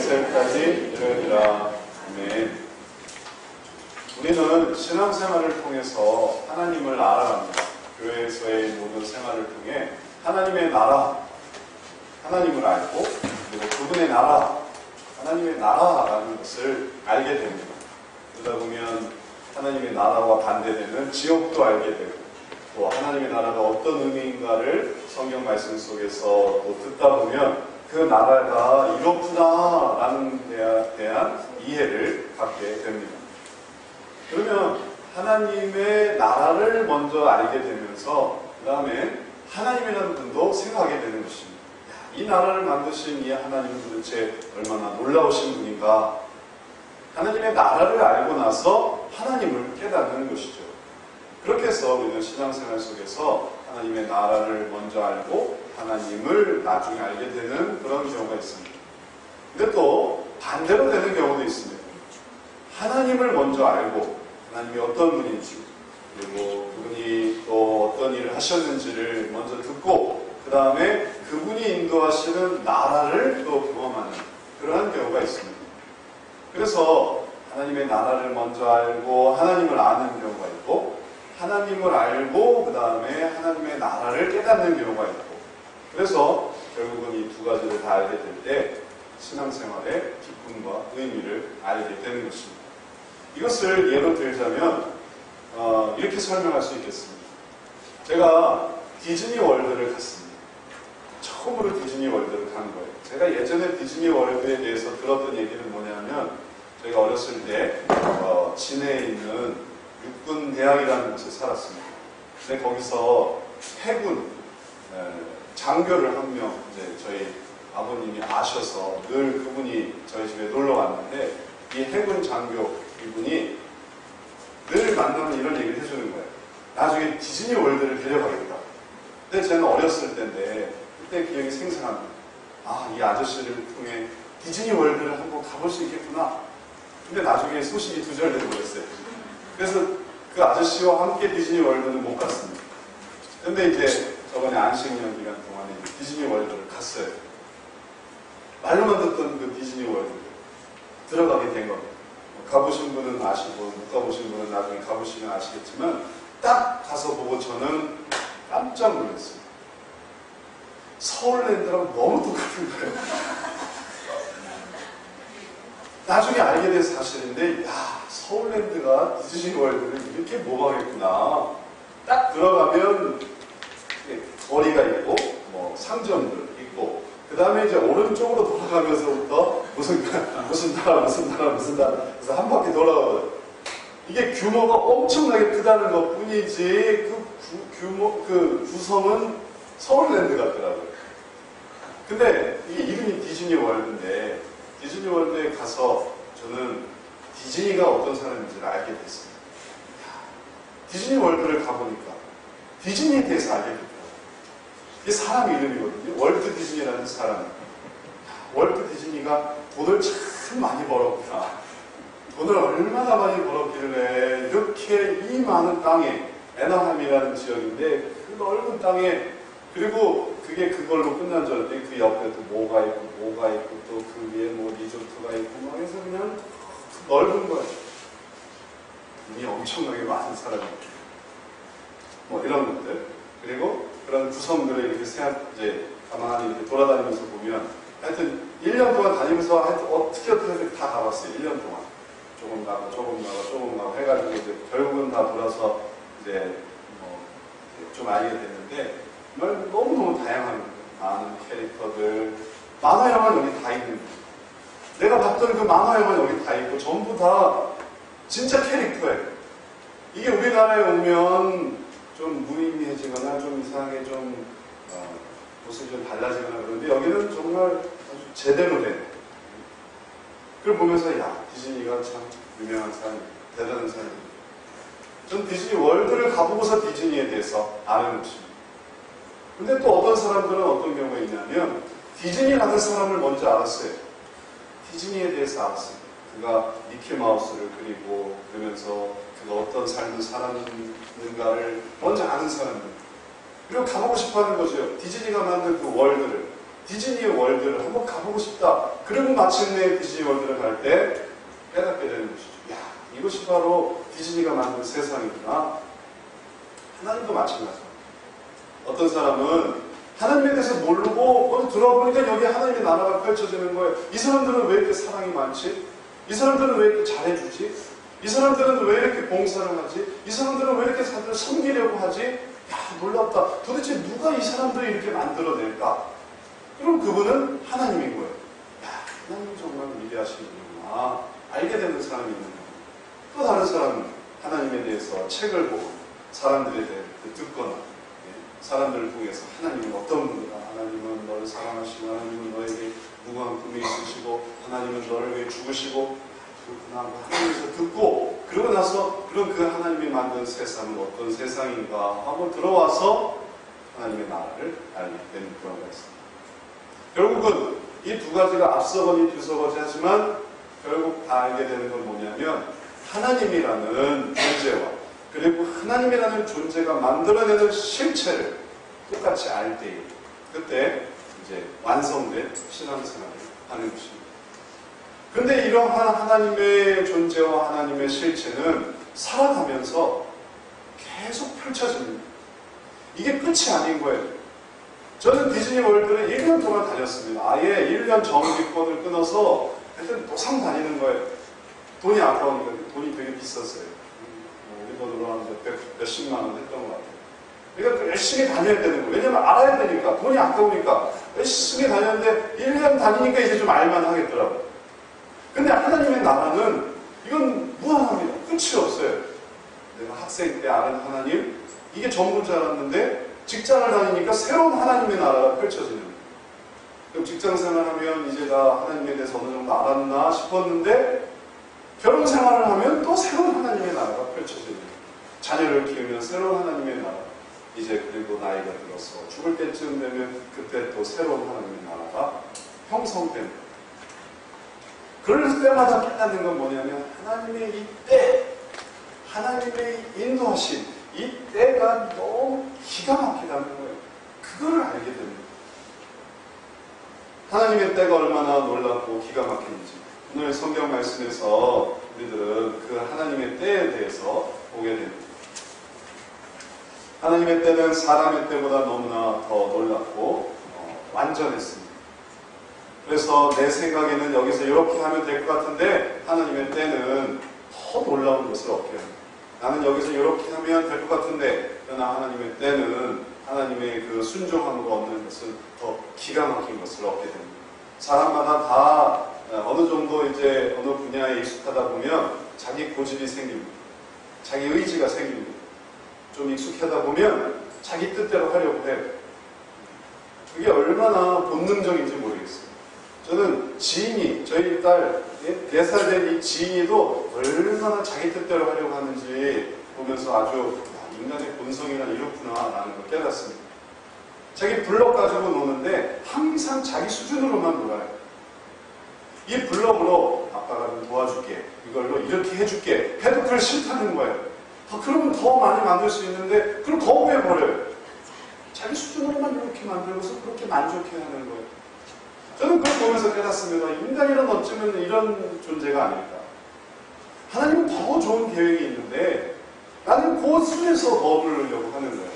1에서 6까지 이러이러라. 아멘. 우리는 신앙생활을 통해서 하나님을 알아갑니다. 교회에서의 모든 생활을 통해 하나님의 나라, 하나님을 알고 그리고 그분의 나라, 하나님의 나라라는 것을 알게 됩니다. 그러다 보면 하나님의 나라와 반대되는 지옥도 알게 되고 또 하나님의 나라가 어떤 의미인가를 성경 말씀 속에서 또 듣다 보면 그 나라가 이렇구나라는 데에 대한 이해를 갖게 됩니다. 그러면 하나님의 나라를 먼저 알게 되면서 그 다음에 하나님이라는 분도 생각하게 되는 것입니다. 이 나라를 만드신 이 하나님은 도대체 얼마나 놀라우신 분인가. 하나님의 나라를 알고 나서 하나님을 깨닫는 것이죠. 그렇게 해서 우리는 신앙생활 속에서 하나님의 나라를 먼저 알고 하나님을 나중에 알게 되는 그런 경우가 있습니다. 근데 또 반대로 되는 경우도 있습니다. 하나님을 먼저 알고 하나님이 어떤 분인지 그리고 그분이 또 어떤 일을 하셨는지를 먼저 듣고 그 다음에 그분이 인도하시는 나라를 또 경험하는 그러한 경우가 있습니다. 그래서 하나님의 나라를 먼저 알고 하나님을 아는 경우가 있고 하나님을 알고 그 다음에 하나님의 나라를 깨닫는 경우가 있고 그래서 결국은 이 두 가지를 다 알게 될 때 신앙생활의 기쁨과 의미를 알게 되는 것입니다. 이것을 예로 들자면 이렇게 설명할 수 있겠습니다. 제가 디즈니 월드를 갔습니다. 처음으로 디즈니 월드를 간 거예요. 제가 예전에 디즈니 월드에 대해서 들었던 얘기는 뭐냐면 제가 어렸을 때 진해에 있는 육군 대학이라는 곳에 살았습니다. 근데 거기서 해군 장교를 한 명 저희 아버님이 아셔서 늘 그분이 저희 집에 놀러 왔는데 이 해군 장교 이분이 늘 만나면 이런 얘기를 해주는 거예요. 나중에 디즈니 월드를 데려가겠다. 근데 저는 어렸을 때인데 그때 기억이 생생합니다. 아, 이 아저씨를 통해 디즈니 월드를 한번 가볼 수 있겠구나. 근데 나중에 소식이 두절되고 그랬어요. 그래서 그 아저씨와 함께 디즈니 월드는 못 갔습니다. 근데 이제 저번에 안식년 기간 동안에 디즈니 월드를 갔어요. 말로만 듣던 그 디즈니 월드 들어가게 된 겁니다. 가보신 분은 아시고 못 가보신 분은 나중에 가보시면 아시겠지만 딱 가서 보고 저는 깜짝 놀랐어요. 서울랜드랑 너무 똑같은 거예요. 나중에 알게 된 사실인데 야, 서울랜드가 디즈니 월드를 이렇게 모방했구나. 딱 들어가면 거리가 있고 뭐 상점들 있고 그 다음에 이제 오른쪽으로 돌아가면서부터 무슨 나라 그래서 한 바퀴 돌아가거든요. 이게 규모가 엄청나게 크다는 것 뿐이지 그 구성은 서울랜드 같더라고요. 근데 이게 이름이 디즈니 월드인데 디즈니 월드에 가서 저는 디즈니가 어떤 사람인지를 알게 됐습니다. 디즈니 월드를 가보니까 디즈니에 대해서 알게 됐더라고요. 이게 사람 이름이거든요. 월트 디즈니라는 사람. 월트 디즈니가 돈을 참 많이 벌었구나. 돈을 얼마나 많이 벌었길래 이렇게 이 많은 땅에 애나함이라는 지역인데 그 넓은 땅에 그리고 그게 그걸로 끝난 줄 알았더니 그 옆에 또 뭐가 있고 또 그 위에 뭐 리조트가 있고 막 해서 그냥 넓은 거예요. 돈이 엄청나게 많은 사람이에요. 뭐 이런 것들. 그리고 그런 구성들을 이렇게 이제 가만히 이렇게 돌아다니면서 보면 하여튼 1년 동안 다니면서 하여튼 어떻게 다 가봤어요. 1년 동안. 조금 가고 해가지고 이제 결국은 다 돌아서 이제 뭐 좀 알게 됐는데 정말 너무너무 다양한 많은 캐릭터들 만화 영화는 여기 다 있는 거예요. 내가 봤던 그 만화 영화는 여기 다 있고 전부 다 진짜 캐릭터예요. 이게 우리나라에 오면 좀 무의미해지거나 좀 이상하게 좀 모습이 좀 달라지거나 그런데 여기는 정말 아주 제대로 된 그걸 보면서 야 디즈니가 참 유명한 사람이야. 대단한 사람이야. 전 디즈니 월드를 가보고서 디즈니에 대해서 아는 것입니다. 근데 또 어떤 사람들은 어떤 경우가 있냐면 디즈니라는 사람을 먼저 알았어요. 디즈니에 대해서 알았어요. 그가 미키마우스를 그리고 그러면서 그가 어떤 삶을 살았는가를 먼저 아는 사람들. 그리고 가보고 싶어 하는 거죠. 디즈니가 만든 그 월드를. 디즈니 월드를 한번 가보고 싶다. 그리고 마침내 디즈니 월드를 갈 때 깨닫게 되는 것이죠. 야, 이것이 바로 디즈니가 만든 세상이구나. 하나님도 마찬가지입니다. 어떤 사람은 하나님에 대해서 모르고 들어보니까 여기 하나님의 나라가 펼쳐지는 거예요. 이 사람들은 왜 이렇게 사랑이 많지? 이 사람들은 왜 이렇게 잘해주지? 이 사람들은 왜 이렇게 봉사를 하지? 이 사람들은 왜 이렇게 사람들을 섬기려고 하지? 야, 놀랍다. 도대체 누가 이 사람들을 이렇게 만들어낼까? 그럼 그분은 하나님인 거예요. 야, 하나님 정말 위대하신 분이구나. 알게 되는 사람이 있는 거예요. 또 다른 사람은 하나님에 대해서 책을 보고 사람들에 대해 듣거나 사람들을 통해서 하나님은 어떤 분이다. 하나님은 너를 사랑하시고 하나님은 너에게 무궁한 꿈이 있으시고 하나님은 너를 위해 죽으시고 그렇구나. 하나님에서 듣고 그러고 나서 그럼 그 하나님이 만든 세상은 어떤 세상인가 하고 들어와서 하나님의 나라를 알게 되는 경우가 있습니다. 결국은 이 두 가지가 앞서거니 뒤서거니 하지만 결국 다 알게 되는 건 뭐냐면 하나님이라는 존재와 그리고 하나님이라는 존재가 만들어내는 실체를 똑같이 알 때에 그때 이제 완성된 신앙생활을 하는 것입니다. 그런데 이러한 하나님의 존재와 하나님의 실체는 살아가면서 계속 펼쳐집니다. 이게 끝이 아닌 거예요. 저는 디즈니 월드를 1년 동안 다녔습니다. 아예 1년 정기권을 끊어서 하여튼 노상 다니는 거예요. 돈이 아까우니까 돈이 되게 비쌌어요. 우리 돈으로 한 몇십만 원 했던 것 같아요. 그러니까 열심히 다녀야 되는 거예요. 왜냐면 알아야 되니까. 돈이 아까우니까. 열심히 다녔는데 1년 다니니까 이제 좀 알만 하겠더라고요. 근데 하나님의 나라는 이건 무한합니다. 끝이 없어요. 내가 학생 때 아는 하나님, 이게 전부인 줄 알았는데 직장을 다니니까 새로운 하나님의 나라가 펼쳐지는 거예요. 그럼 직장 생활하면 이제 나 하나님에 대해서 어느 정도 알았나 싶었는데 결혼 생활을 하면 또 새로운 하나님의 나라가 펼쳐지는 거예요. 자녀를 키우면 새로운 하나님의 나라. 이제 그리고 나이가 들어서 죽을 때쯤 되면 그때 또 새로운 하나님의 나라가 형성되는 거예요. 그럴 때마다 깨닫는 건 뭐냐면 하나님의 이 때, 하나님의 인도하신 이 때가 너무 기가 막히다는 거예요. 그거를 알게 됩니다. 하나님의 때가 얼마나 놀랍고 기가 막히는지 오늘 성경 말씀에서 우리들은 그 하나님의 때에 대해서 보게 됩니다. 하나님의 때는 사람의 때보다 너무나 더 놀랍고 완전했습니다. 그래서 내 생각에는 여기서 이렇게 하면 될 것 같은데 하나님의 때는 더 놀라운 것을 얻게 합니다. 나는 여기서 이렇게 하면 될 것 같은데 그러나 하나님의 때는 하나님의 그 순종함으로 얻는 것은 더 기가 막힌 것을 얻게 됩니다. 사람마다 다 어느 정도 이제 어느 분야에 익숙하다 보면 자기 고집이 생깁니다. 자기 의지가 생깁니다. 좀 익숙하다 보면 자기 뜻대로 하려고 해요. 그게 얼마나 본능적인지 모르겠어요. 저는 지인이, 저희 딸 4살 된 이 지인이도 얼마나 자기 뜻대로 하려고 하는지 보면서 아주 인간의 본성이란 이렇구나 라는 걸 깨닫습니다. 자기 블럭 가지고 노는데 항상 자기 수준으로만 놀아요. 이 블럭으로 아빠가 좀 도와줄게, 이걸로 이렇게 해줄게 해도 그걸 싫다는 거예요. 그러면 더 많이 만들 수 있는데 그럼 더 구해버려요. 자기 수준으로만 이렇게 만들고서 그렇게 만족해 하는 거예요. 저는 그걸 보면서 깨닫습니다. 인간이란 어쩌면 이런 존재가 아닐까. 하나님은 더 좋은 계획이 있는데 나는 그 수에서 머무르려고 하는 거예요.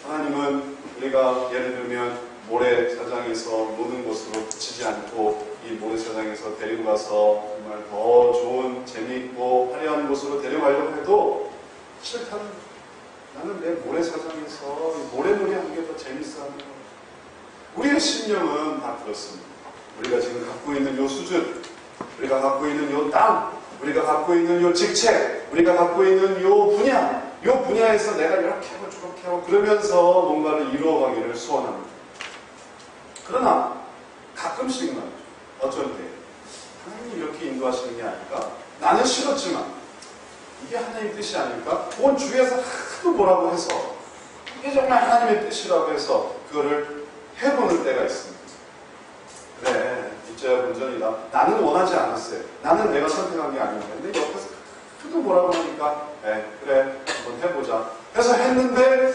하나님은 우리가 예를 들면 모래사장에서 노는 곳으로 그치지 않고 이 모래사장에서 데리고 가서 정말 더 좋은 재미있고 화려한 곳으로 데려가려고 해도 싫다는 거예요. 나는 내 모래사장에서 모래놀이 하는 게 더 재밌어 하는 거예요. 우리의 심령은 다 그렇습니다. 우리가 지금 갖고 있는 이 수준, 우리가 갖고 있는 이 땅, 우리가 갖고 있는 이 직책, 우리가 갖고 있는 이 분야, 이 분야에서 내가 이렇게 하고 저렇게 하고 그러면서 뭔가를 이루어가기를 소원합니다. 그러나 가끔씩은 말이죠. 어쩔 때 하나님이 이렇게 인도하시는 게 아닐까? 나는 싫었지만 이게 하나님의 뜻이 아닐까? 온 주위에서 하도 뭐라고 해서 이게 정말 하나님의 뜻이라고 해서 그거를 해보는 때가 있습니다. 그래, 이제야 본전이다. 나는 원하지 않았어요. 나는 내가 선택한 게 아닌데. 근데 옆에서 하도 뭐라고 하니까 그래, 한번 해보자. 해서 했는데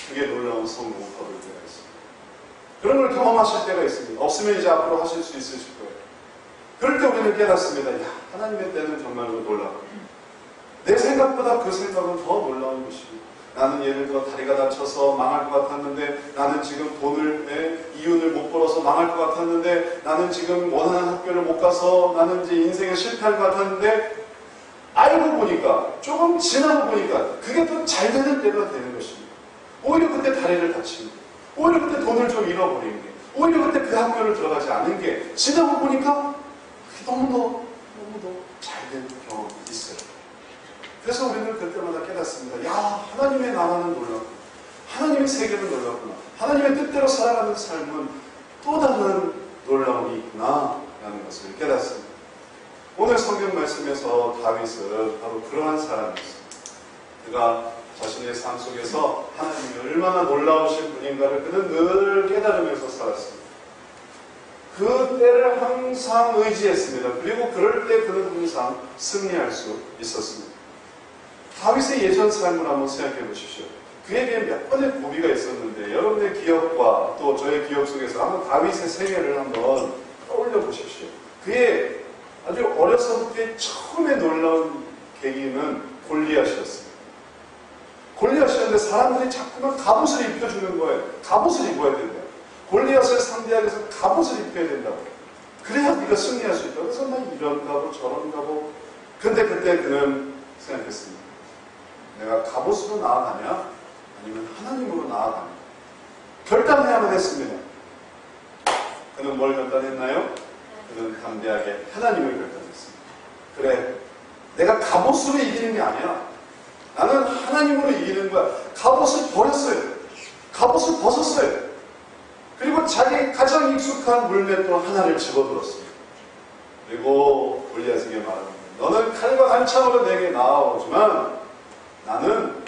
그게 놀라운 성공을 거둘 때가 있습니다. 그런 걸 경험하실 때가 있습니다. 없으면 이제 앞으로 하실 수 있으실 거예요. 그럴 때 우리는 깨닫습니다. 야, 하나님의 때는 정말로 놀라워. 내 생각보다 그 생각은 더 놀라운 것입니다. 나는 예를 들어 다리가 다쳐서 망할 것 같았는데, 나는 지금 돈을, 이윤을 못 벌어서 망할 것 같았는데, 나는 지금 원하는 학교를 못 가서 나는 이제 인생에 실패할 것 같았는데, 알고 보니까, 조금 지나고 보니까 그게 또 잘 되는 때가 되는 것입니다. 오히려 그때 다리를 다치는 게, 오히려 그때 돈을 좀 잃어버리는 게, 오히려 그때 그 학교를 들어가지 않은 게, 지나고 보니까 그게 너무도 잘 된 경험이 있어요. 그래서 우리는 그때마다 깨닫습니다. 야, 하나님의 나라는 놀랍구나. 하나님의 세계는 놀랍구나. 하나님의 뜻대로 살아가는 삶은 또 다른 놀라움이 있구나 라는 것을 깨닫습니다. 오늘 성경 말씀에서 다윗은 바로 그러한 사람이었습니다. 그가 자신의 삶 속에서 하나님이 얼마나 놀라우신 분인가를 그는 늘 깨달으면서 살았습니다. 그 때를 항상 의지했습니다. 그리고 그럴 때 그는 항상 승리할 수 있었습니다. 다윗의 예전 삶을 한번 생각해 보십시오. 그에게 몇 번의 고비가 있었는데 여러분의 기억과 또 저의 기억 속에서 한번 다윗의 생애를 한번 떠올려 보십시오. 그의 아주 어려서부터 처음에 놀라운 계기는 골리앗이었습니다. 골리앗이었는데 사람들이 자꾸만 갑옷을 입혀주는 거예요. 갑옷을 입어야 된다. 골리앗을 상대하기 위해서 갑옷을 입혀야 된다고. 그래야 네가 승리할 수 있다. 그래서 막 이런 갑옷 저런 갑옷. 근데 그때 그는 생각했습니다. 내가 갑옷으로 나아가냐? 아니면 하나님으로 나아가냐? 결단해야만 했습니다. 그는 뭘 결단했나요? 그는 담대하게 하나님을 결단했습니다. 그래, 내가 갑옷으로 이기는 게 아니야. 나는 하나님으로 이기는 거야. 갑옷을 버렸어요. 갑옷을 벗었어요. 그리고 자기 가장 익숙한 물맷돌 하나를 집어들었습니다. 그리고 골리앗에게 말합니다. 너는 칼과 단창으로 내게 나아오지만 나는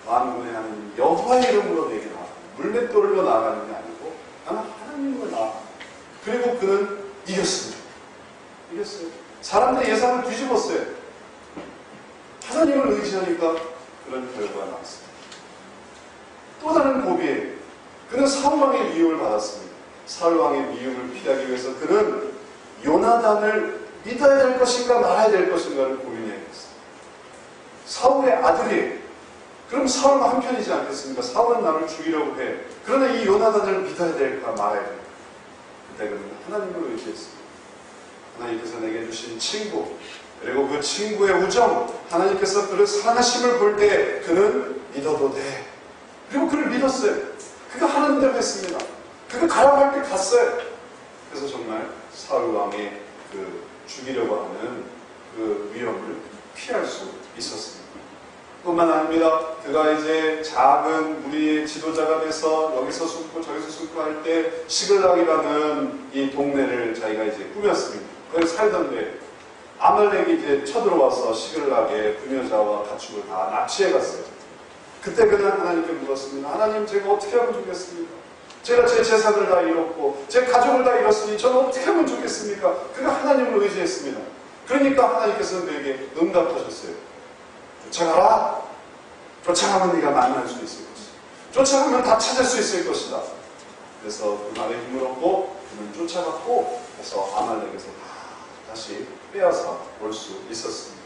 만군의 하나님 여호와의 이름으로 내게 나아가. 물맷돌로 나아가는 게 아니고 나는 하나님으로 나아가. 그리고 그는 이겼습니다. 이겼어요. 사람들의 예상을 뒤집었어요. 하나님을 의지하니까 그런 결과가 나왔습니다. 또 다른 고비에 그는 사울왕의 미움을 받았습니다. 사울왕의 미움을 피하기 위해서 그는 요나단을 믿어야 될 것인가 말아야 될 것인가를 고민해야겠어요. 사울의 아들이, 그럼 사울은 한편이지 않겠습니까? 사울은 나를 죽이려고 해. 그러나 이 요나단을 믿어야 될까 말아야 될까? 그때 그는 하나님을 의지했습니다. 하나님께서 내게 주신 친구, 그리고 그 친구의 우정, 하나님께서 그를 사랑하심을 볼 때 그는 믿어도 돼. 그리고 그를 믿었어요. 그가 하는 대로 했습니다. 그가 가라고 할 때 갔어요. 그래서 정말 사울 왕의 그 죽이려고 하는 그 위험을 피할 수 있었습니다. 뿐만 아닙니다. 그가 이제 작은 무리의 지도자가 돼서 여기서 숨고 저기서 숨고 할 때 시글락이라는 이 동네를 자기가 이제 꾸몄습니다. 거기 살던 데 아말렉이 이제 쳐들어와서 시글락의 부녀자와 가축을 다 납치해 갔어요. 그때 그는 하나님께 물었습니다. 하나님, 제가 어떻게 하면 좋겠습니까? 제가 제 재산을 다 잃었고 제 가족을 다 잃었으니 저는 어떻게 하면 좋겠습니까? 그가 하나님을 의지했습니다. 그러니까 하나님께서는 그에게 응답하셨어요. 쫓아가라. 쫓아가면 네가 만날 수 있을 것이다. 쫓아가면 다 찾을 수 있을 것이다. 그래서 그 말에 힘을 얻고 그는 쫓아갔고 그래서 아말렉에서 다시 빼앗아 올 수 있었습니다.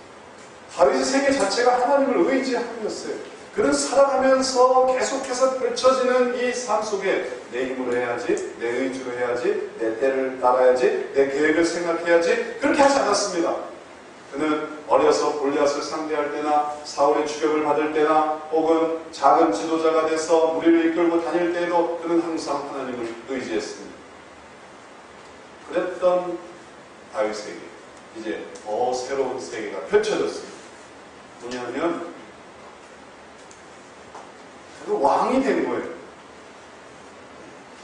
다윗의 생애 자체가 하나님을 의지함이었어요. 그는 살아가면서 계속해서 펼쳐지는 이 삶 속에 내 힘으로 해야지, 내 의지로 해야지, 내 때를 따라야지, 내 계획을 생각해야지, 그렇게 하지 않았습니다. 그는 어려서 골리앗을 상대할 때나 사울의 추격을 받을 때나 혹은 작은 지도자가 돼서 무리를 이끌고 다닐 때에도 그는 항상 하나님을 의지했습니다. 그랬던 다윗에게 이제 더 새로운 세계가 펼쳐졌습니다. 뭐냐면 그 왕이 된 거예요.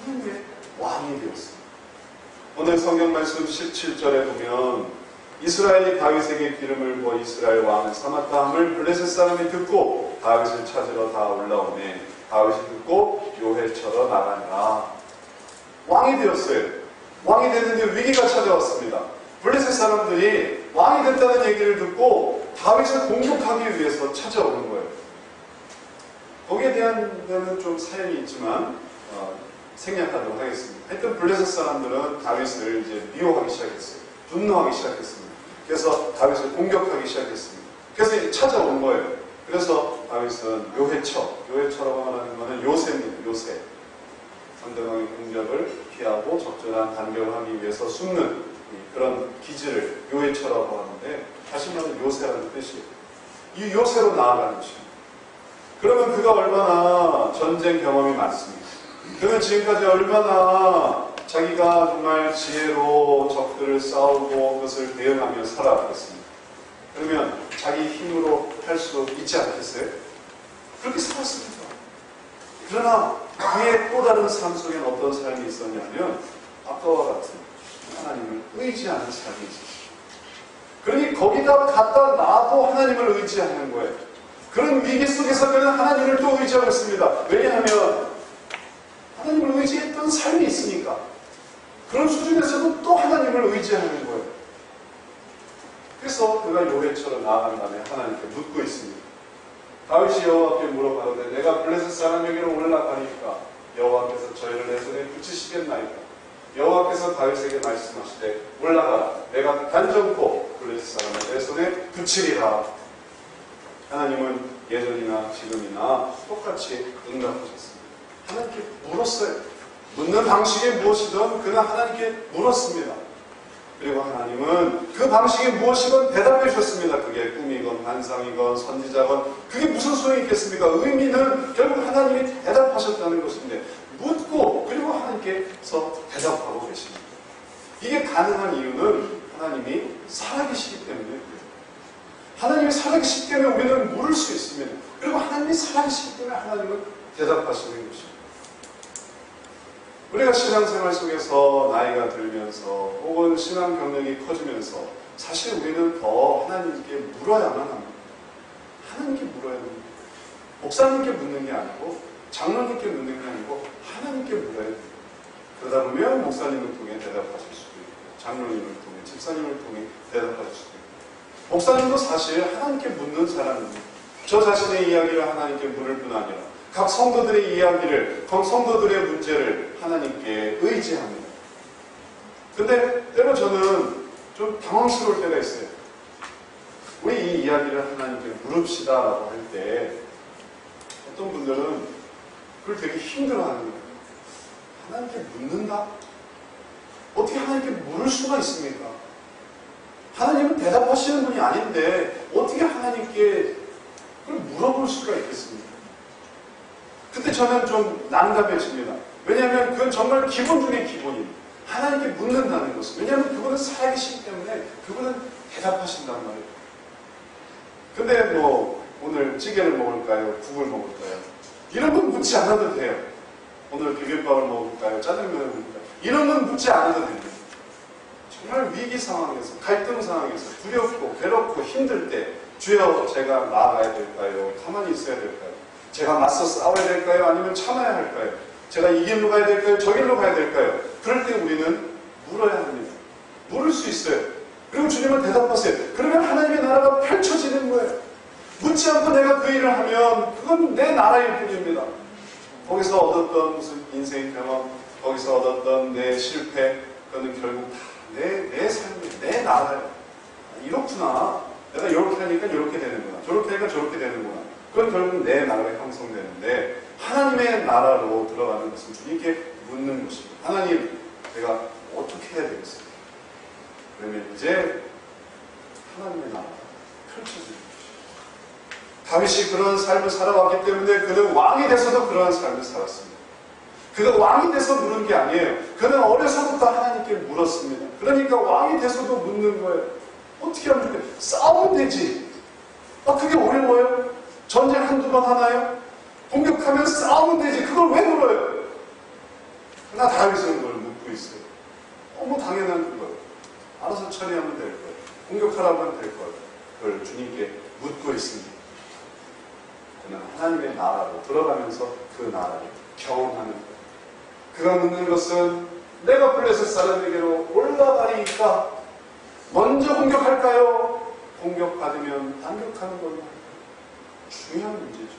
하나님의 왕이 되었습니다. 오늘 성경 말씀 17절에 보면 이스라엘이 다윗에게 기름을 부어 이스라엘 왕을 삼았다 함을 블레셋 사람이 듣고 다윗을 찾으러 다 올라오매 다윗이 듣고 요회처럼 나가니라. 왕이 되었어요. 왕이 됐는데 위기가 찾아왔습니다. 블레셋 사람들이 왕이 됐다는 얘기를 듣고 다윗을 공격하기 위해서 찾아오는 거예요. 거기에 대한 데는 좀 사연이 있지만 생략하도록 하겠습니다. 하여튼 블레셋 사람들은 다윗을 이제 미워하기 시작했어요. 분노하기 시작했습니다. 그래서 다윗을 공격하기 시작했습니다. 그래서 이제 찾아온 거예요. 그래서 다윗은 요해처라고 말하는 것은 요새입니다. 요새. 상대방의 공격을 피하고 적절한 반격을 하기 위해서 숨는 그런 기질을 요해처라고 하는데, 다시 말하면 요새라는 뜻이에요. 이 요새로 나아가는 것입니다. 그러면 그가 얼마나 전쟁 경험이 많습니까? 그는 지금까지 얼마나 자기가 정말 지혜로 적들을 싸우고 그것을 대응하며 살아왔겠습니까? 그러면 자기 힘으로 할 수 있지 않겠어요? 그렇게 살았습니다. 그러나 그의 또 다른 삶 속에는 어떤 삶이 있었냐면 아까와 같은 하나님을 의지하는 삶이 있었어요. 그러니 거기다 갖다 놔도 하나님을 의지하는 거예요. 그런 위기 속에서 그는 하나님을 또 의지하고 있습니다. 왜냐하면 하나님을 의지했던 삶이 있으니까. 그런 수준에서도 또 하나님을 의지하는 거예요. 그래서 그가 요해처럼 나아간 다음에 하나님께 묻고 있습니다. 다윗이 여호와께 물어가로되 내가 블레셋 사람에게로 올라가니까 여호와께서 저희를 내 손에 붙이시겠나이까. 여호와께서 다윗에게 말씀하시되 올라가라. 내가 단정코 블레셋 사람을 내 손에 붙이리라. 하나님은 예전이나 지금이나 똑같이 응답하셨습니다. 하나님께 물었어요. 묻는 방식이 무엇이든 그는 하나님께 물었습니다. 그리고 하나님은 그 방식이 무엇이건 대답해 주셨습니다. 그게 꿈이건 환상이건 선지자건 그게 무슨 소용이 있겠습니까? 의미는 결국 하나님이 대답하셨다는 것인데, 묻고 그리고 하나님께서 대답하고 계십니다. 이게 가능한 이유는 하나님이 살아계시기 때문에, 하나님이 살아계시기 때문에 우리는 물을 수 있습니다. 그리고 하나님이 살아계시기 때문에 하나님은 대답하시는 것입니다. 우리가 신앙생활 속에서 나이가 들면서 혹은 신앙 경력이 커지면서 사실 우리는 더 하나님께 물어야만 합니다. 하나님께 물어야 합니다. 목사님께 묻는 게 아니고 장로님께 묻는 게 아니고 하나님께 물어야 됩니다. 그러다 보면 목사님을 통해 대답하실 수도 있고 장로님을 통해 집사님을 통해 대답하실 수도 있고, 목사님도 사실 하나님께 묻는 사람입니다. 저 자신의 이야기를 하나님께 물을 뿐 아니라 각 성도들의 이야기를, 각 성도들의 문제를 하나님께 의지합니다. 근데 때로 저는 좀 당황스러울 때가 있어요. 우리 이 이야기를 하나님께 물읍시다라고 할 때 어떤 분들은 그걸 되게 힘들어하는 거예요. 하나님께 묻는다? 어떻게 하나님께 물을 수가 있습니까? 하나님은 대답하시는 분이 아닌데 어떻게 하나님께 그걸 물어볼 수가 있겠습니까? 그때 저는 좀 난감해집니다. 왜냐하면 그건 정말 기본 중에 기본입니다. 하나님께 묻는다는 것은. 왜냐하면 그분은 살아계시기 때문에 그분은 대답하신단 말이에요. 근데 뭐 오늘 찌개를 먹을까요? 국을 먹을까요? 이런 건 묻지 않아도 돼요. 오늘 비빔밥을 먹을까요? 짜장면을 먹을까요? 이런 건 묻지 않아도 됩니다. 정말 위기 상황에서, 갈등 상황에서, 두렵고 괴롭고 힘들 때 주여 제가 나아가야 될까요? 가만히 있어야 될까요? 제가 맞서 싸워야 될까요? 아니면 참아야 할까요? 제가 이 길로 가야 될까요? 저 길로 가야 될까요? 그럴 때 우리는 물어야 합니다. 물을 수 있어요. 그리고 주님은 대답하세요. 그러면 하나님의 나라가 펼쳐지는 거예요. 묻지 않고 내가 그 일을 하면 그건 내 나라일 뿐입니다. 거기서 얻었던 무슨 인생 경험, 거기서 얻었던 내 실패, 그거는 결국 다 내 삶이, 내 나라예요. 이렇구나. 내가 이렇게 하니까 이렇게 되는구나. 저렇게 하니까 저렇게 되는구나. 그건 결국 내 나라가 형성되는데, 하나님의 나라로 들어가는 것은 주님께 묻는 것입니다. 하나님, 내가 어떻게 해야 되겠어요? 그러면 이제 하나님의 나라가 펼쳐지는 것입니다. 다윗이 그런 삶을 살아왔기 때문에 그는 왕이 돼서도 그러한 삶을 살았습니다. 그가 왕이 돼서 물은 게 아니에요. 그는 어려서부터 하나님께 물었습니다. 그러니까 왕이 돼서도 묻는 거예요. 어떻게 하면 돼? 싸우면 되지. 그게 어려워요? 전쟁 한두 번 하나요? 공격하면 싸우면 되지. 그걸 왜 물어요? 그러나 다윗은 그걸 묻고 있어요. 너무 당연한 그거예요. 알아서 처리하면 될 거예요. 공격하라고 하면 될 거예요. 그걸 주님께 묻고 있습니다. 그는 하나님의 나라로 들어가면서 그 나라를 경험하는 거예요. 그가 묻는 것은 내가 블레셋 사람에게로 올라가리까 먼저 공격할까요? 공격받으면 반격하는 걸로 할까요? 중요한 문제죠.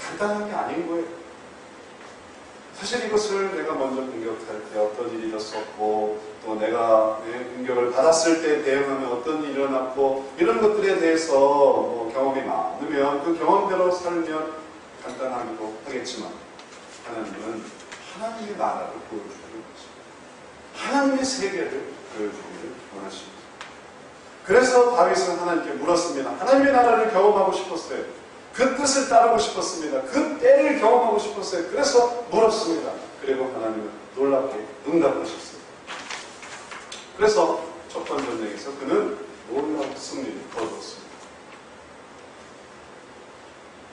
간단한 게 아닌 거예요. 사실 이것을 내가 먼저 공격할 때 어떤 일이 일어섰고, 또 내가 공격을 받았을 때 대응하면 어떤 일이 일어났고, 이런 것들에 대해서 뭐 경험이 많으면 그 경험대로 살면 간단하기도 하겠지만, 하나님은 하나님의 나라를 보여주는 것입니다. 하나님의 세계를 보여주기를 원하십니다. 그래서 다윗은 하나님께 물었습니다. 하나님의 나라를 경험하고 싶었어요. 그 뜻을 따르고 싶었습니다. 그 때를 경험하고 싶었어요. 그래서 물었습니다. 그리고 하나님은 놀랍게 응답하셨습니다. 그래서 첫 번째 전쟁에서 그는 놀라운 승리를 거두었습니다.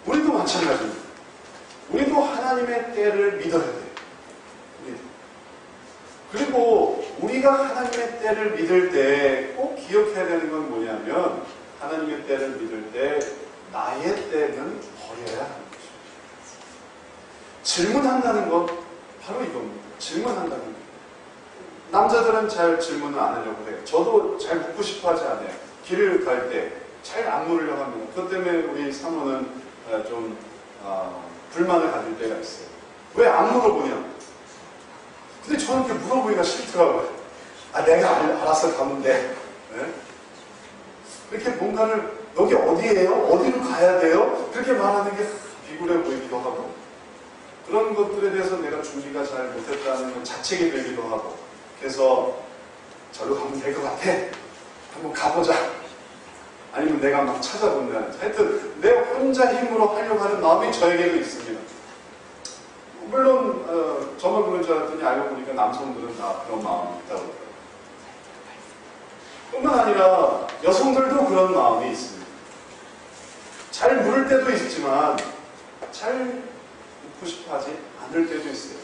우리도 마찬가지입니다. 우리도 하나님의 때를 믿어야 돼요. 그리고 우리가 하나님의 때를 믿을 때 꼭 기억해야 되는 건 뭐냐면, 하나님의 때를 믿을 때 나의 때는 버려야 하는 것입니다. 질문한다는 것 바로 이겁니다. 질문한다는 것. 남자들은 잘 질문을 안 하려고 해요. 저도 잘 묻고 싶어 하지 않아요. 길을 갈 때 잘 안 물으려고 합니다. 그것 때문에 우리 사모는 좀 불만을 가질 때가 있어요. 왜 안 물어보냐? 근데 저는 이렇게 물어보기가 싫더라고요. 내가 알아서 가면 돼. 네? 이렇게 뭔가를 여기 어디예요? 어디로 가야 돼요? 그렇게 말하는 게 비굴해 보이기도 하고, 그런 것들에 대해서 내가 준비가 잘 못했다는 자책이 들기도 하고, 그래서 저로 가면 될 것 같아. 한번 가보자. 아니면 내가 막 찾아본다. 하여튼 내 혼자 힘으로 하려고 하는 마음이 저에게도 있습니다. 물론 저만 그런 줄 알았더니 알고 보니까 남성들은 다 그런 마음이 있다고 그러더라고요. 뿐만 아니라 여성들도 그런 마음이 있습니다. 잘 물을 때도 있지만 잘 묻고 싶어 하지 않을 때도 있어요.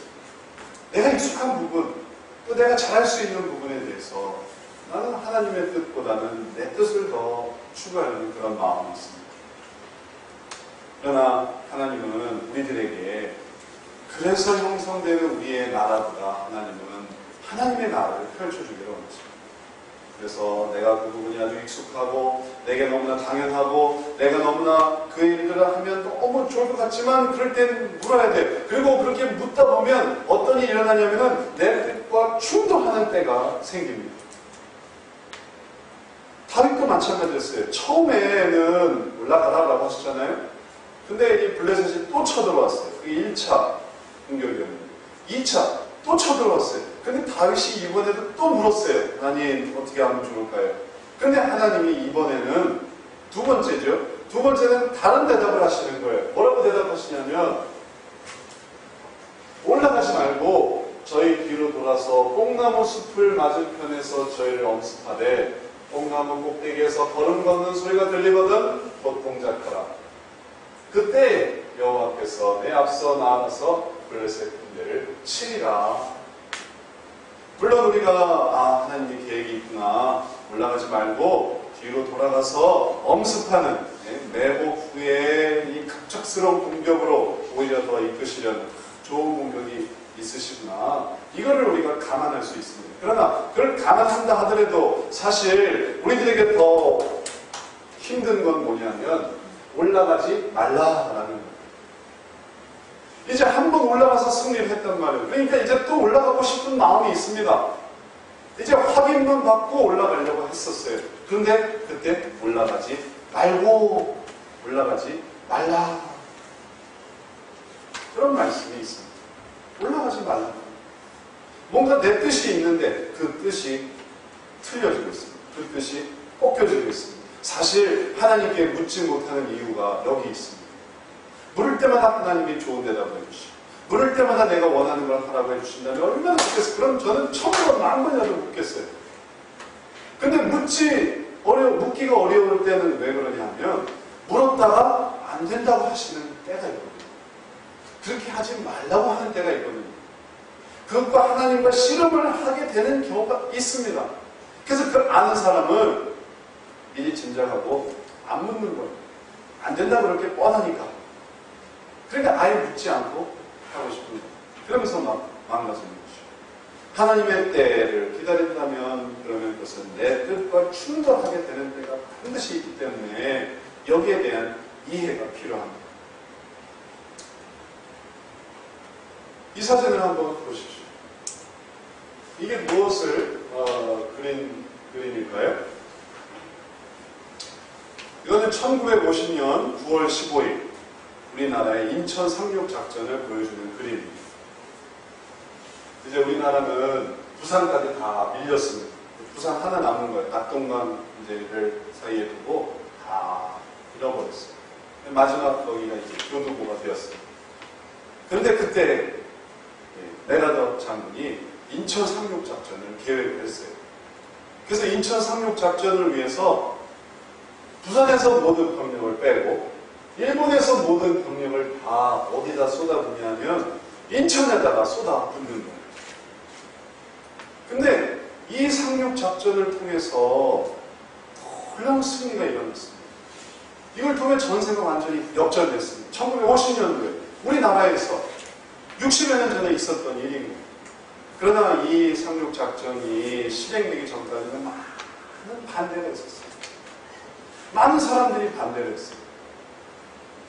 내가 익숙한 부분, 또 내가 잘할 수 있는 부분에 대해서 나는 하나님의 뜻보다는 내 뜻을 더 추구하려는 그런 마음이 있습니다. 그러나 하나님은 우리들에게, 그래서 형성되는 우리의 나라보다 하나님은 하나님의 나라를 펼쳐주기로 원하십니다. 그래서 내가 그 부분이 아주 익숙하고 내게 너무나 당연하고 내가 너무나 그 일들을 하면 너무 좋을 것 같지만 그럴 땐 물어야 돼. 그리고 그렇게 묻다 보면 어떤 일이 일어나냐면 내 뜻과 충돌하는 때가 생깁니다. 다윗도 마찬가지였어요. 처음에는 올라가라고 하셨잖아요. 근데 이 블레셋이 또 쳐들어왔어요. 그게 1차 공격이었는데 2차 또 쳐들어왔어요. 근데 다윗이 이번에도 또 물었어요. 하나님 어떻게 하면 좋을까요? 근데 하나님이 이번에는 두 번째죠. 두 번째는 다른 대답을 하시는 거예요. 뭐라고 대답하시냐면, 올라가지 말고 저희 뒤로 돌아서 뽕나무 숲을 맞은편에서 저희를 엄습하되 뽕나무 꼭대기에서 걸음 걷는 소리가 들리거든 곧 동작하라. 그때 여호와께서 내 앞서 나아가서 블레셋 군대를 치리라. 물론 우리가 하나님의 계획이 있구나, 올라가지 말고 뒤로 돌아가서 엄습하는 매복 후에 이 갑작스러운 공격으로 오히려 더 이끄시려는 좋은 공격이 있으시구나, 이거를 우리가 감안할 수 있습니다. 그러나 그걸 감안한다 하더라도 사실 우리들에게 더 힘든 건 뭐냐면 올라가지 말라라는 거예요. 이제 한번 올라가서 승리를 했단 말이에요. 그러니까 이제 또 올라가고 싶은 마음이 있습니다. 이제 확인만 받고 올라가려고 했었어요. 그런데 그때 올라가지 말라. 그런 말씀이 있습니다. 올라가지 말라. 뭔가 내 뜻이 있는데 그 뜻이 틀려지고 있습니다. 그 뜻이 꺾여지고 있습니다. 사실 하나님께 묻지 못하는 이유가 여기 있습니다. 물을 때마다 하나님이 좋은 대답을 해주시고, 물을 때마다 내가 원하는 걸 하라고 해주신다면 얼마나 좋겠어요. 그럼 저는 1000번, 10,000번이라도 묻겠어요. 근데 묻기가 어려울 때는 왜 그러냐면, 물었다가 안 된다고 하시는 때가 있거든요. 그렇게 하지 말라고 하는 때가 있거든요. 그것과 하나님과 씨름을 하게 되는 경우가 있습니다. 그래서 그 아는 사람은 미리 짐작하고 안 묻는 거예요. 안 된다 그렇게 뻔하니까. 그러니까 아예 묻지 않고 하고 싶은 거예요. 그러면서 막 망가지는 것이죠. 하나님의 때를 기다린다면 그러면 그것은 내 뜻과 충돌하게 되는 때가 반드시 있기 때문에 여기에 대한 이해가 필요합니다. 이 사진을 한번 보십시오. 이게 무엇을 그린 그림일까요? 이거는 1950년 9월 15일 우리나라의 인천 상륙 작전을 보여주는 그림입니다. 이제 우리나라는 부산까지 다 밀렸습니다. 부산 하나 남은 거예요. 낙동강 이제를 사이에 두고 다 잃어버렸어요. 마지막 거기가 이제 교두보가 되었어요. 그런데 그때 메가더 장군이 인천 상륙 작전을 계획을 했어요. 그래서 인천 상륙 작전을 위해서 부산에서 모든 병력을 빼고 일본에서 모든 병력을 다 어디다 쏟아붓냐면 인천에다가 쏟아붓는 거예요. 근데 이 상륙 작전을 통해서 놀라운 승리가 일어났습니다. 이걸 통해 전세가 완전히 역전됐습니다. 1950년도에 우리나라에서 60여 년 전에 있었던 일인 거예요. 그러나 이 상륙 작전이 실행되기 전까지는 많은 반대가 있었어요. 많은 사람들이 반대를 했어요.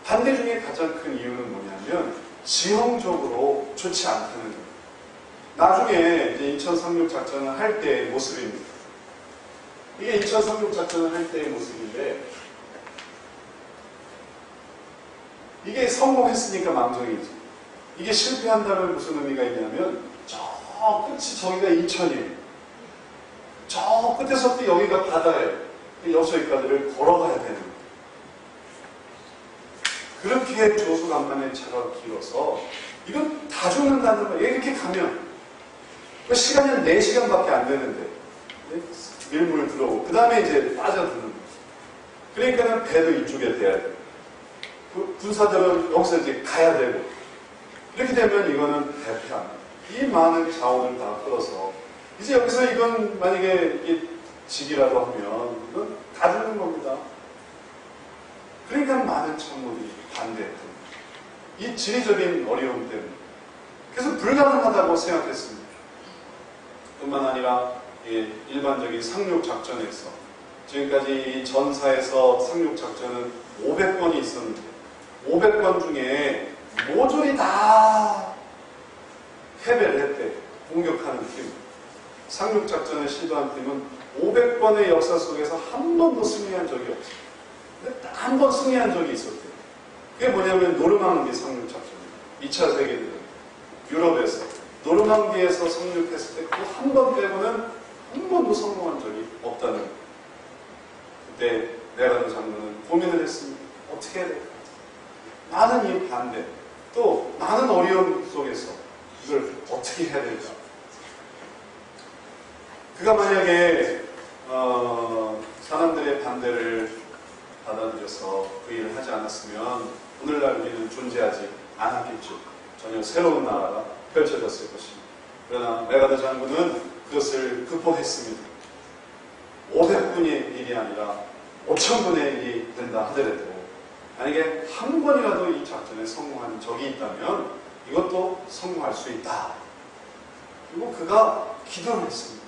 반대 중에 가장 큰 이유는 뭐냐면 지형적으로 좋지 않다는 거예요. 나중에 이제 인천 상륙 작전을 할 때의 모습입니다. 이게 인천 상륙 작전을 할 때의 모습인데 이게 성공했으니까 망정이지. 이게 실패한다면 무슨 의미가 있냐면 저 끝이 저기가 인천이에요. 저 끝에서부터 여기가 바다예요. 여기서 여기까지를 걸어가야 되는 거예요. 그렇게 조수간만의 차가 길어서 이건 다 죽는다는 거예요. 이렇게 가면 시간이 한 4시간밖에 안 되는데 밀물 들어오고 그 다음에 이제 빠져드는 거예요. 그러니까는 배도 이쪽에 돼야 돼요. 군사들은 여기서 이제 가야 되고 이렇게 되면 이거는 대피합니다. 이 많은 자원을 다 끌어서 이제 여기서 이건 만약에 이 직이라고 하면 이건 다 죽는 겁니다. 그러니까 많은 참모들이 반대했던 이 지리적인 어려움 때문에 그래서 불가능하다고 생각했습니다. 뿐만 아니라 일반적인 상륙 작전에서 지금까지 이 전사에서 상륙 작전은 500번이 있었는데 500번 중에 모조리 다 패배를 했대. 공격하는 팀. 상륙 작전을 시도한 팀은 500번의 역사 속에서 한 번도 승리한 적이 없어요. 근데 딱 한 번 승리한 적이 있었대요. 그게 뭐냐면 노르망디 상륙 작전이에요. 2차 세계대전. 유럽에서 노르망디에서 상륙했을 때 그 한 번 빼고는 한 번도 성공한 적이 없다는 거예요. 그때 메가더 장군은 고민을 했습니다. 어떻게 해야 될까? 많은 이 반대, 또 많은 어려움 속에서 이걸 어떻게 해야 될까? 그가 만약에 사람들의 반대를 받아들여서 그 일을 하지 않았으면 오늘날 우리는 존재하지 않았겠죠. 전혀 새로운 나라가 펼쳐졌을 것입니다. 그러나 메가더 장군은 그것을 극복했습니다. 500분의 일이 아니라 5,000분의 일이 된다 하더라도 만약에 한 번이라도 이 작전에 성공한 적이 있다면 이것도 성공할 수 있다. 그리고 그가 기도를 했습니다.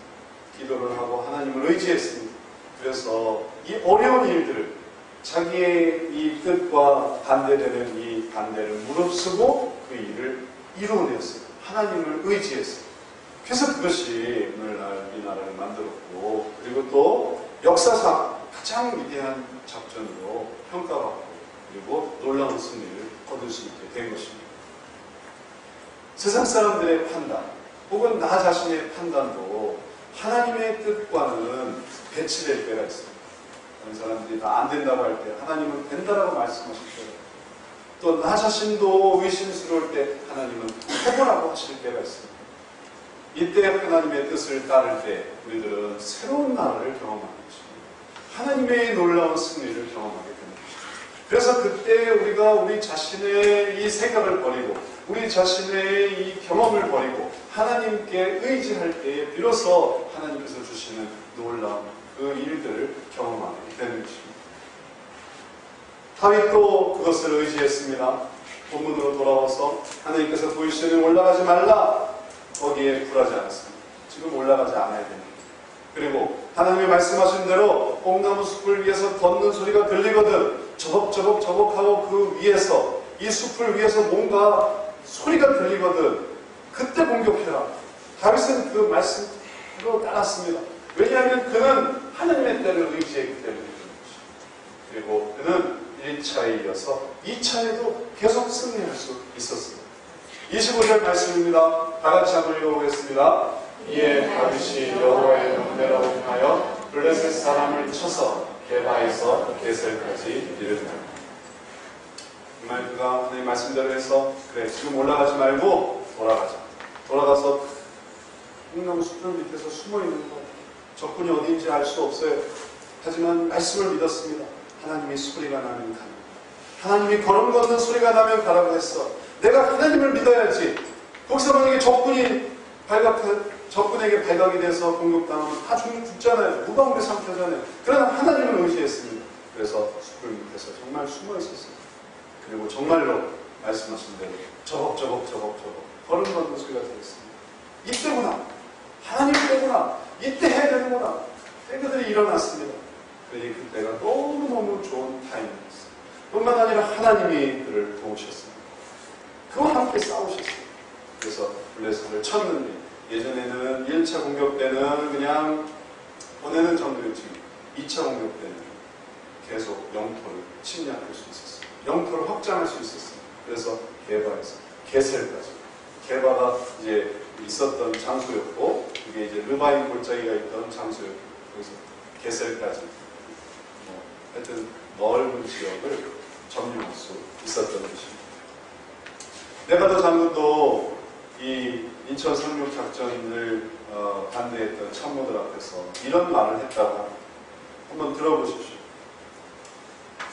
기도를 하고 하나님을 의지했습니다. 그래서 이 어려운 일들을 자기의 이 뜻과 반대되는 이 반대를 무릅쓰고 그 일을 이루어냈어요. 하나님을 의지했어요. 그래서 그것이 오늘날 이 나라를 만들었고 그리고 또 역사상 가장 위대한 작전으로 평가받고 그리고 놀라운 승리를 거둘 수 있게 된 것입니다. 세상 사람들의 판단 혹은 나 자신의 판단도 하나님의 뜻과는 배치될 때가 있습니다. 다른 사람들이 다 안 된다고 할 때 하나님은 된다라고 말씀하실 때가 또 나 자신도 의심스러울 때 하나님은 해보라고 하실 때가 있습니다. 이때 하나님의 뜻을 따를 때 우리들은 새로운 나라를 경험하는 것입니다. 하나님의 놀라운 승리를 경험하게 됩니다. 그래서 그때 우리가 우리 자신의 이 생각을 버리고 우리 자신의 이 경험을 버리고 하나님께 의지할 때에 비로소 하나님께서 주시는 놀라운 그 일들을 경험하게 되는 것입니다. 다윗도 그것을 의지했습니다. 본문으로 돌아와서 하나님께서 보이시는 올라가지 말라 거기에 굴하지 않았습니다. 지금 올라가지 않아야 됩니다. 그리고 하나님이 말씀하신 대로 뽕나무 숲을 위에서 걷는 소리가 들리거든 저벅저벅 저벅하고 그 위에서 이 숲을 위에서 뭔가 소리가 들리거든 그때 공격해라. 다윗은 그 말씀으로 따랐습니다. 왜냐하면 그는 하나님의 때를 의지했기 때문에 그런 것이죠. 그리고 그는 1차에 이어서 2차에도 계속 승리할 수 있었습니다. 25절 말씀입니다. 다 같이 한번 읽어보겠습니다. 이에 다윗이 여호와의 명대로 행하여 블레셋 사람을 쳐서 게바에서 게셀까지 이르니라. 정말 그가 하나님 말씀대로 해서 그래 지금 올라가지 말고 돌아가서 콩나무 숲들 밑에서 숨어있는 것, 적군이 어디인지 알 수 없어요. 하지만 말씀을 믿었습니다. 하나님이 소리가 나면 가는, 하나님이 걸음 걷는 소리가 나면 가라고 했어. 내가 하나님을 믿어야지. 거기서 만약에 적군에게 발각이 돼서 공격당하면 다 죽잖아요. 무방비 상태잖아요. 그러나 하나님을 의지했습니다. 그래서 숲을 밑에서 정말 숨어 있었어요. 그리고 정말로 말씀하신 대로 저벅저벅 걸음 걷는 소리가 들렸습니다. 이때구나. 하나님 때구나. 이때 해야 되는구나. 그들이 일어났습니다. 그러니 그때가 너무너무 좋은 타이밍이었어요. 뿐만 아니라 하나님이 그를 도우셨습니다. 그와 함께 싸우셨어요. 그래서 블레셋을 쳤는데 예전에는 1차 공격 때는 그냥 보내는 정도였지 2차 공격 때는 계속 영토를 침략할 수 있었어요. 영토를 확장할 수 있었어요. 그래서 게바에서 게셀까지. 게바가 이제 있었던 장소였고 그게 이제 르바임 골짜기가 있던 장소였고 그래서 게셀까지 하여튼 넓은 지역을 점령할 수 있었던 것입니다. 네가도 장군도 이 인천 상륙 작전을 반대했던 참모들 앞에서 이런 말을 했다고 합니다. 한번 들어보십시오.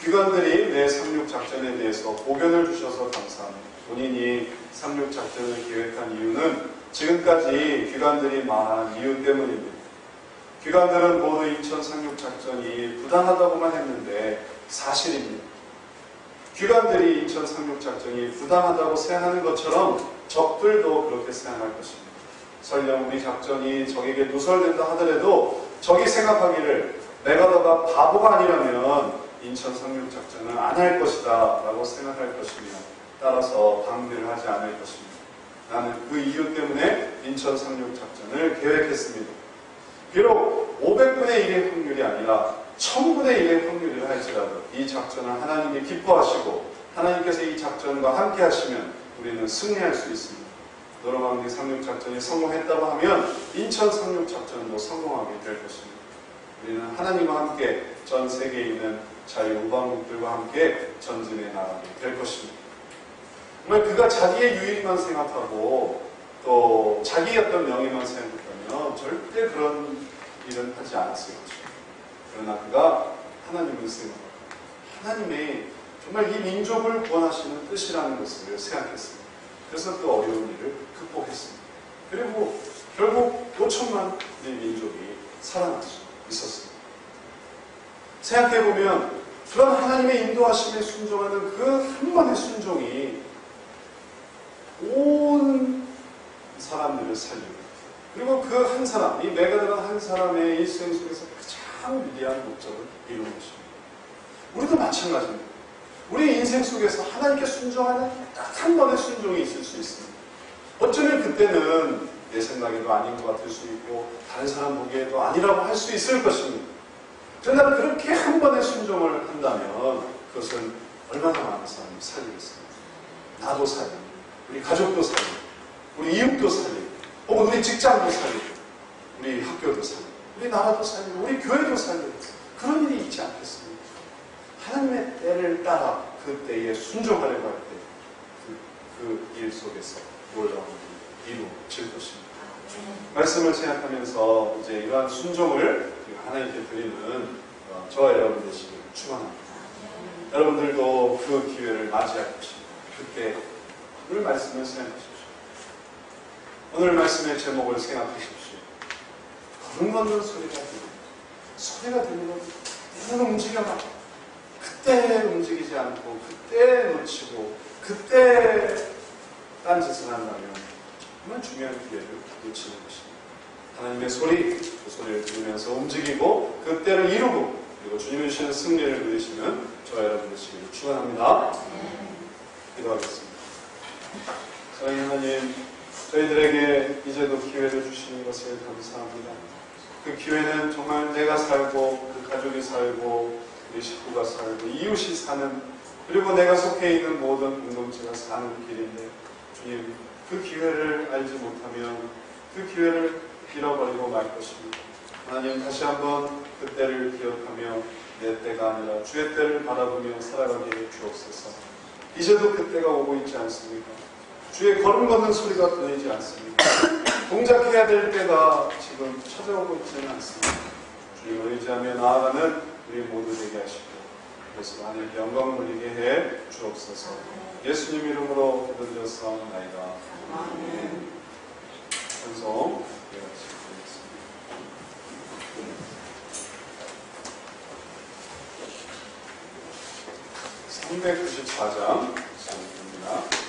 귀관들이 내 상륙 작전에 대해서 고견을 주셔서 감사합니다. 본인이 상륙 작전을 계획한 이유는 지금까지 귀관들이 말한 이유 때문입니다. 귀관들은 모두 인천 상륙 작전이 부당하다고만 했는데 사실입니다. 귀관들이 인천 상륙 작전이 부당하다고 생각하는 것처럼 적들도 그렇게 생각할 것입니다. 설령 우리 작전이 적에게 누설된다 하더라도 적이 생각하기를 메가더가 바보가 아니라면 인천 상륙 작전을 안 할 것이다 라고 생각할 것이며 따라서 방대를 하지 않을 것입니다. 나는 그 이유 때문에 인천 상륙 작전을 계획했습니다. 비록 500분의 1의 확률이 아니라 1000분의 1의 확률이라 할지라도 이 작전을 하나님이 기뻐하시고 하나님께서 이 작전과 함께 하시면 우리는 승리할 수 있습니다. 노르망디 상륙 작전이 성공했다고 하면 인천 상륙 작전도 성공하게 될 것입니다. 우리는 하나님과 함께 전 세계에 있는 자유우방국들과 함께 전진해 나가게 될 것입니다. 정말 그가 자기의 유익만 생각하고 또 자기의 어떤 명예만 생각했다면 절대 그런 일은 하지 않았을 것입니다. 그러나 그가 하나님을 생각하고 하나님의 정말 이 민족을 구원하시는 뜻이라는 것을 생각했습니다. 그래서 그 어려운 일을 극복했습니다. 그리고 결국 5천만의 민족이 살아날 수 있었습니다. 생각해보면 그런 하나님의 인도하심에 순종하는 그 한 번의 순종이 온 사람들을 살리고 그리고 그 한 사람, 이 메가더라는 한 사람의 일생 속에서 가장 위대한 목적을 이루는 것입니다. 우리도 마찬가지입니다. 우리 인생 속에서 하나님께 순종하는 딱 한 번의 순종이 있을 수 있습니다. 어쩌면 그때는 내 생각에도 아닌 것 같을 수 있고 다른 사람 보기에도 아니라고 할 수 있을 것입니다. 그러나 그렇게 한 번의 순종을 한다면 그것은 얼마나 많은 사람이 살리겠습니까? 나도 살리고 우리 가족도 살리고 우리 이웃도 살리고 혹은 우리 직장도 살리고 우리 학교도 살리고 우리 나라도 살리고 우리 교회도 살리고 그런 일이 있지 않겠습니까? 하나님의 때를 따라 그 때에 순종하려고 할 때 그 일 속에서 놀라운 일이 이루어질 것입니다. 말씀을 생각하면서 이제 이러한 순종을 하나님께 드리는 저와 여러분 되시길 축원합니다. 여러분들도 그 기회를 맞이할 것입니다. 그때 오늘 말씀을 생각하십시오. 오늘 말씀의 제목을 생각하십시오. 걸음 걷는 소리가 들리면 너는 움직여라. 그때 움직이지 않고 그때 놓치고 그때 딴짓을 한다면 정말 중요한 기회를 놓치는 것입니다. 하나님의 소리, 그 소리를 들으면서 움직이고 그때를 이루고 그리고 주님이 주시는 승리를 누리시는 저와 여러분 되시기를 축원합니다. 기도하겠습니다. 사랑하는 하나님, 저희들에게 이제도 기회를 주시는 것을 감사합니다. 그 기회는 정말 내가 살고 그 가족이 살고 우리 식구가 살고 이웃이 사는 그리고 내가 속해 있는 모든 공동체가 사는 길인데 주님 그 기회를 알지 못하면 그 기회를 잃어버리고 말 것입니다. 하나님 다시 한번 그 때를 기억하며 내 때가 아니라 주의 때를 바라보며 살아가게 해 주옵소서. 이제도 그 때가 오고 있지 않습니까? 주의 걸음 걷는 소리가 들리지 않습니까? 동작해야 될 때가 지금 찾아오고 있지는 않습니다. 주님을 의지하며 나아가는 우리 모두 되게 하시고 그래서 하나님께 영광을 돌리게 해 주옵소서. 예수님 이름으로 기도드렸사옵나이다. 아멘. 찬송 드리겠습니다. 394장 시작합니다.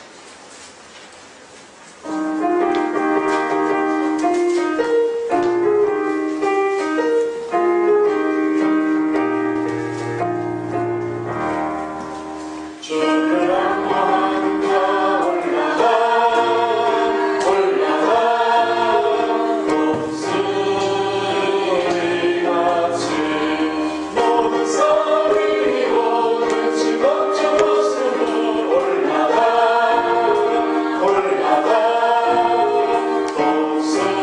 So